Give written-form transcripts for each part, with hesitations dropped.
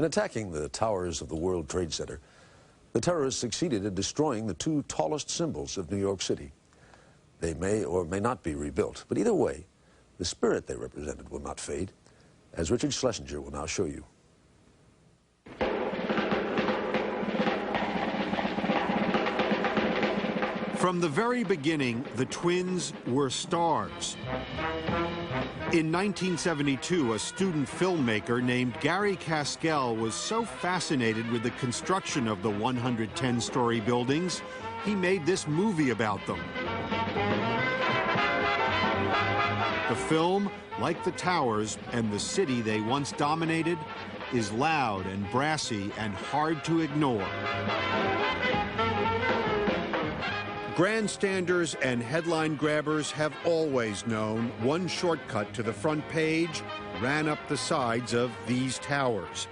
In attacking the towers of the World Trade Center, the terrorists succeeded in destroying the two tallest symbols of New York City. They may or may not be rebuilt, but either way, the spirit they represented will not fade, as Richard Schlesinger will now show you. From the very beginning, the twins were stars. In 1972, a student filmmaker named Gary Kaskell was so fascinated with the construction of the 110-story buildings, he made this movie about them. The film, like the towers and the city they once dominated, is loud and brassy and hard to ignore. Grandstanders and headline grabbers have always known one shortcut to the front page ran up the sides of these towers.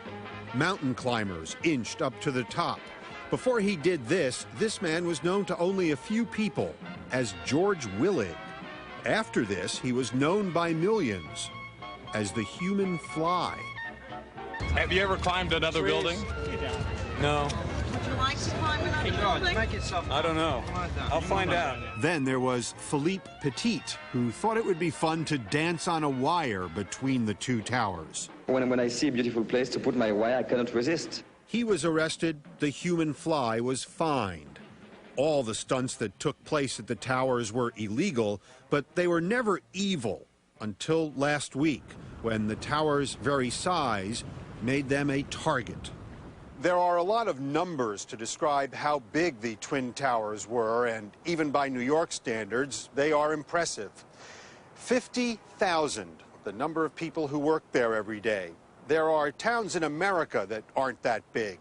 Mountain climbers inched up to the top. Before he did this man was known to only a few people as George Willig. After this, he was known by millions as the human fly. Have you ever climbed another building? No. Would you like to climb another building? I don't know. I'll find out. Then there was Philippe Petit, who thought it would be fun to dance on a wire between the two towers. When I see a beautiful place to put my wire, I cannot resist. He was arrested. The human fly was fined. All the stunts that took place at the towers were illegal, but they were never evil until last week, when the towers' very size made them a target. There are a lot of numbers to describe how big the Twin Towers were, and even by New York standards, they are impressive. 50,000, the number of people who work there every day. There are towns in America that aren't that big.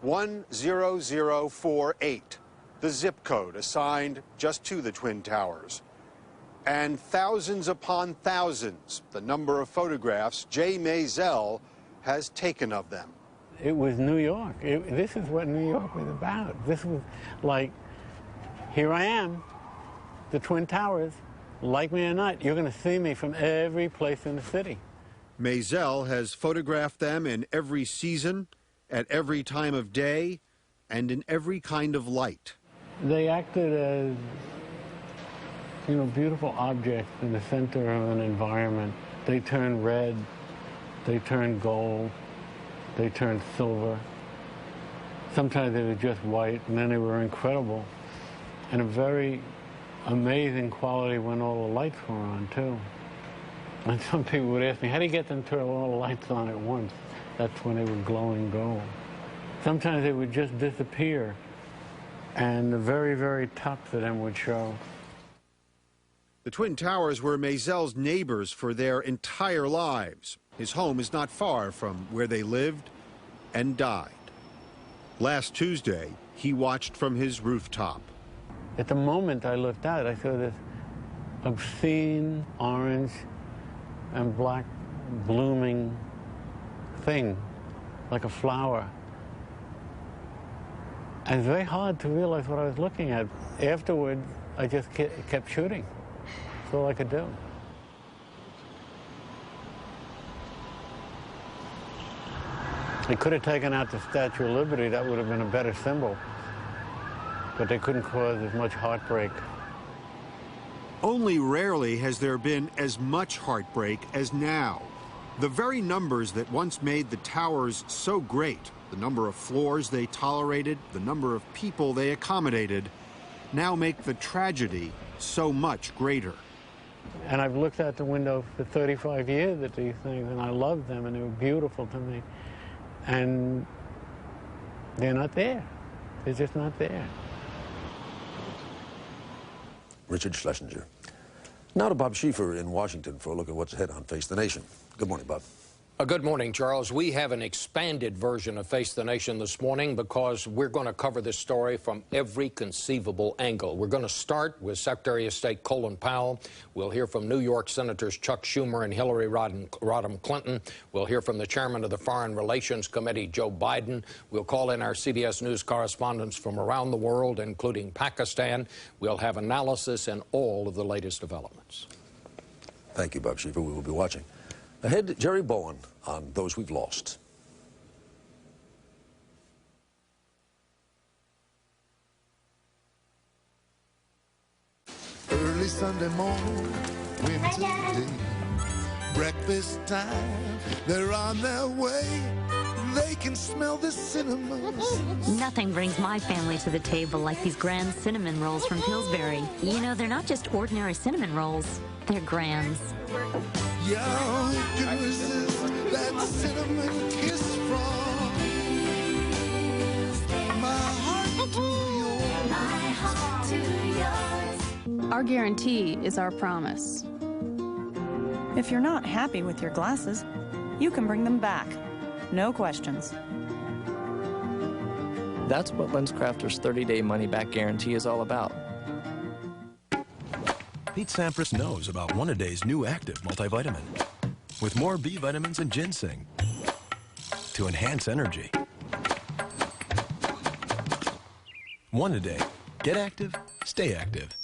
10048, the zip code assigned just to the Twin Towers. And thousands upon thousands, the number of photographs Jay Maisel has taken of them. It was New York. This is what New York was about. This was like, here I am, the Twin Towers. Like me or not, you're going to see me from every place in the city. Maisel has photographed them in every season, at every time of day, and in every kind of light. They acted as, you know, beautiful objects in the center of an environment. They turned red, they turned gold, they turned silver. Sometimes they were just white, and then they were incredible. And a very amazing quality when all the lights were on, too. And some people would ask me, how do you get them to turn all the lights on at once? That's when they were glowing gold. Sometimes they would just disappear, and the very, very tops of them would show. The Twin Towers were Maisel's neighbors for their entire lives. His home is not far from where they lived and died. Last Tuesday, he watched from his rooftop. At the moment I looked out, I saw this obscene orange and black blooming thing, like a flower. And it's very hard to realize what I was looking at. Afterwards, I just kept shooting. That's all I could do. They could have taken out the Statue of Liberty. That would have been a better symbol. But they couldn't cause as much heartbreak. Only rarely has there been as much heartbreak as now. The very numbers that once made the towers so great, the number of floors they tolerated, the number of people they accommodated, now make the tragedy so much greater. And I've looked out the window for 35 years at these things, and I loved them, and they were beautiful to me. And they're not there. They're just not there. Richard Schlesinger. Now to Bob Schieffer in Washington for a look at what's ahead on Face the Nation. Good morning, Bob. Good morning, Charles. We have an expanded version of Face the Nation this morning because we're going to cover this story from every conceivable angle. We're going to start with Secretary of State Colin Powell. We'll hear from New York Senators Chuck Schumer and Hillary Rodham Clinton. We'll hear from the chairman of the Foreign Relations Committee, Joe Biden. We'll call in our CBS News correspondents from around the world, including Pakistan. We'll have analysis and all of the latest developments. Thank you, Bob Schieffer. We will be watching. Ahead, Jerry Bowen on Those We've Lost. Sunday morning, winter day. Breakfast time, they're on their way. They can smell the cinnamon. Nothing brings my family to the table like these grand cinnamon rolls from Pillsbury. You know, they're not just ordinary cinnamon rolls, they're grands. Yeah, you can resist that cinnamon kiss from my heart to yours. Our guarantee is our promise. If you're not happy with your glasses, you can bring them back. No questions. That's what LensCrafters' 30-day money-back guarantee is all about. Pete Sampras knows about One-A-Day's new active multivitamin with more B vitamins and ginseng to enhance energy. One-A-Day. Get active, stay active.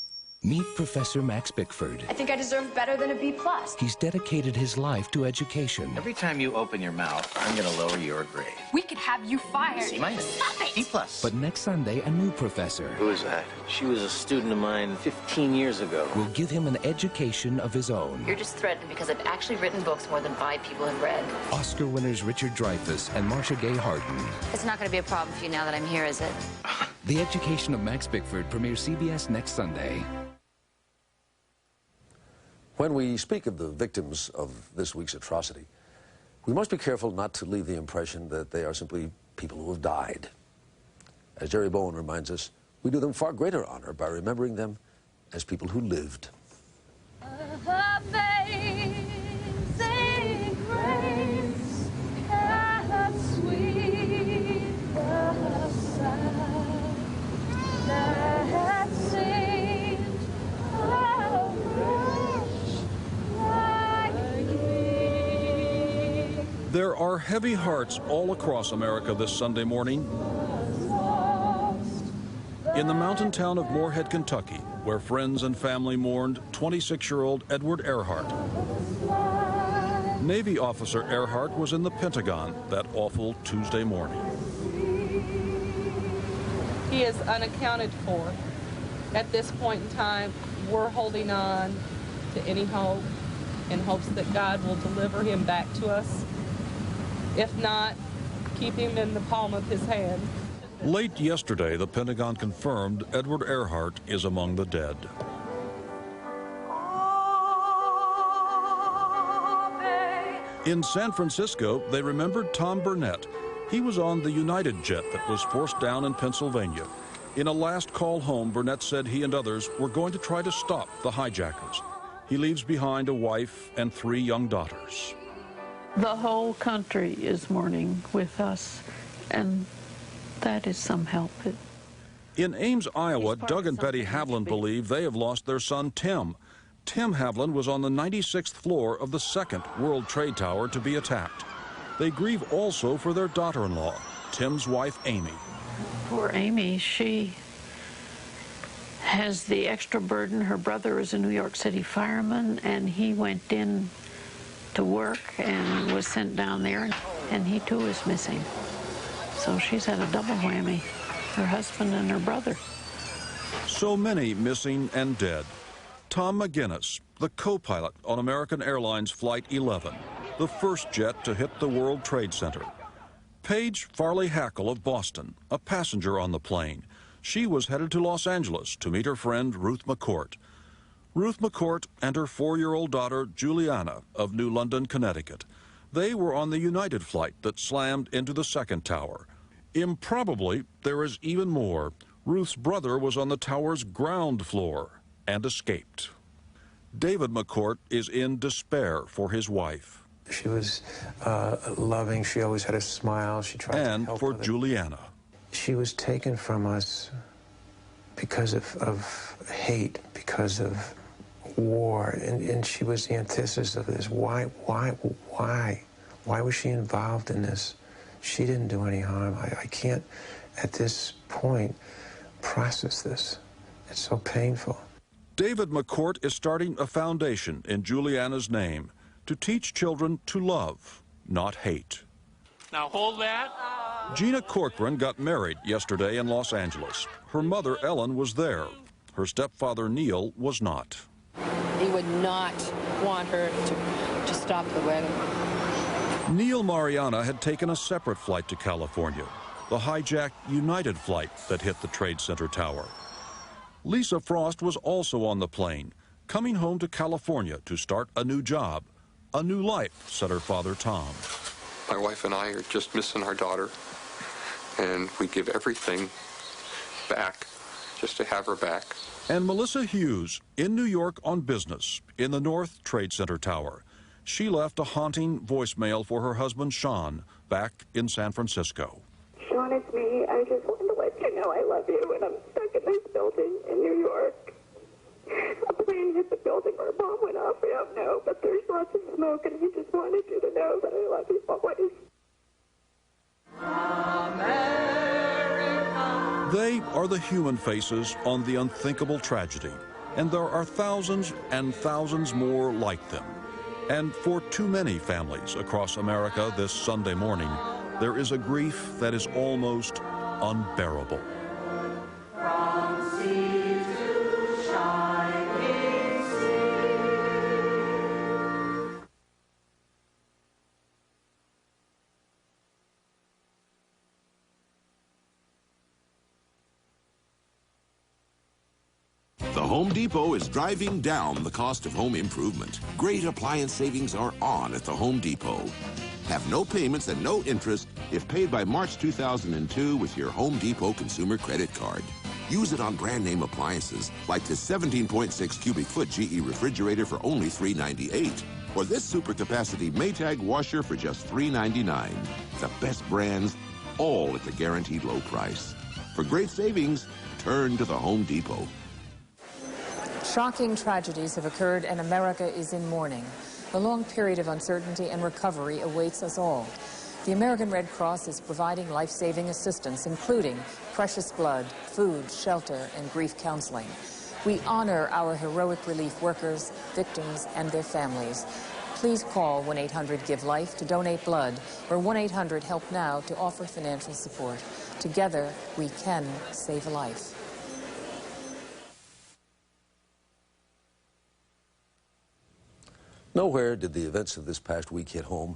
Meet Professor Max Bickford. I think I deserve better than a B+. He's dedicated his life to education. Every time you open your mouth, I'm going to lower your grade. We could have you fired. C-. Stop it! D+. But next Sunday, a new professor. Who is that? She was a student of mine 15 years ago. Will give him an education of his own. You're just threatened because I've actually written books more than 5 people have read. Oscar winners Richard Dreyfuss and Marcia Gay Harden. It's not going to be a problem for you now that I'm here, is it? The Education of Max Bickford premieres CBS next Sunday. When we speak of the victims of this week's atrocity, we must be careful not to leave the impression that they are simply people who have died. As Jerry Bowen reminds us, we do them far greater honor by remembering them as people who lived. Amazing grace, how sweet the sound that saved a wretch like me. There are heavy hearts all across America this Sunday morning. In the mountain town of Moorhead, Kentucky, where friends and family mourned 26-year-old Edward Earhart. Navy officer Earhart was in the Pentagon that awful Tuesday morning. He is unaccounted for. At this point in time, we're holding on to any hope in hopes that God will deliver him back to us. If not, keep him in the palm of his hand. Late yesterday, the Pentagon confirmed Edward Earhart is among the dead. In San Francisco, they remembered Tom Burnett. He was on the United jet that was forced down in Pennsylvania. In a last call home, Burnett said he and others were going to try to stop the hijackers. He leaves behind a wife and 3 young daughters. The whole country is mourning with us, and that is some help. In Ames, Iowa, Doug and Betty Havlin believe they have lost their son, Tim. Tim Havlin was on the 96th floor of the 2nd World Trade Tower to be attacked. They grieve also for their daughter-in-law, Tim's wife, Amy. Poor Amy, she has the extra burden. Her brother is a New York City fireman, and he went in to work and was sent down there, and he too is missing. So she's had a double whammy, her husband and her brother. So many missing and dead. Tom McGinnis, the co-pilot on American Airlines Flight 11, the first jet to hit the World Trade Center. Paige Farley Hackle of Boston, a passenger on the plane. She was headed to Los Angeles to meet her friend Ruth McCourt. Ruth McCourt and her 4-year-old daughter Juliana of New London, Connecticut. They were on the United flight that slammed into the 2nd tower. Improbably, there is even more. Ruth's brother was on the tower's ground floor and escaped. David McCourt is in despair for his wife. She was loving. She always had a smile. She tried to help. And for Juliana. She was taken from us because of hate, because of war, and she was the antithesis of this. Why was she involved in this? She didn't do any harm. I can't, at this point, process this. It's so painful. David McCourt is starting a foundation in Juliana's name to teach children to love, not hate. Now hold that. Gina Corcoran got married yesterday in Los Angeles. Her mother, Ellen, was there. Her stepfather, Neil, was not. He would not want her to stop the wedding. Neil Mariana had taken a separate flight to California, the hijacked United flight that hit the Trade Center tower. Lisa Frost was also on the plane, coming home to California to start a new job, a new life, said her father, Tom. My wife and I are just missing our daughter, and we give everything back just to have her back. And Melissa Hughes, in New York on business, in the North Trade Center tower. She left a haunting voicemail for her husband, Sean, back in San Francisco. Sean, it's me. I just wanted to let you know I love you, and I'm stuck in this building in New York. A plane hit the building or a bomb went off, we don't know, but there's lots of smoke, and he just wanted you to know that I love you always. They are the human faces on the unthinkable tragedy, and there are thousands and thousands more like them. And for too many families across America this Sunday morning, there is a grief that is almost unbearable. From sea to shining sea. The Home Depot is driving down the cost of home improvement. Great appliance savings are on at the Home Depot. Have no payments and no interest if paid by March 2002 with your Home Depot consumer credit card. Use it on brand name appliances like this 17.6 cubic foot GE refrigerator for only $398, or this super capacity Maytag washer for just $399. The best brands, all at the guaranteed low price. For great savings, turn to the Home Depot. Shocking tragedies have occurred and America is in mourning. A long period of uncertainty and recovery awaits us all. The American Red Cross is providing life-saving assistance, including precious blood, food, shelter, and grief counseling. We honor our heroic relief workers, victims, and their families. Please call 1-800-GIVE-LIFE to donate blood, or 1-800-HELP-NOW to offer financial support. Together, we can save a life. Nowhere did the events of this past week hit home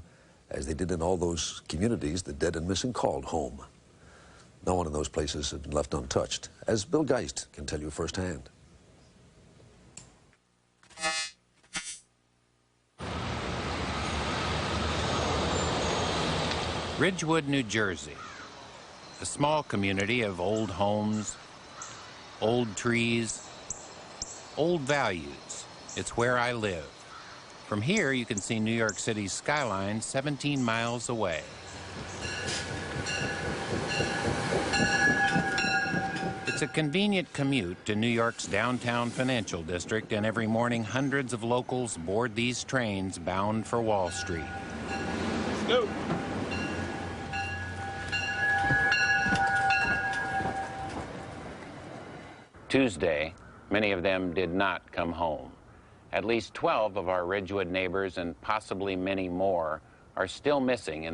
as they did in all those communities the dead and missing called home. No one in those places had been left untouched, as Bill Geist can tell you firsthand. Ridgewood, New Jersey, a small community of old homes, old trees, old values. It's where I live. From here, you can see New York City's skyline 17 miles away. It's a convenient commute to New York's downtown financial district, and every morning hundreds of locals board these trains bound for Wall Street. Let's go. Tuesday, many of them did not come home. At least 12 of our Ridgewood neighbors and possibly many more are still missing in the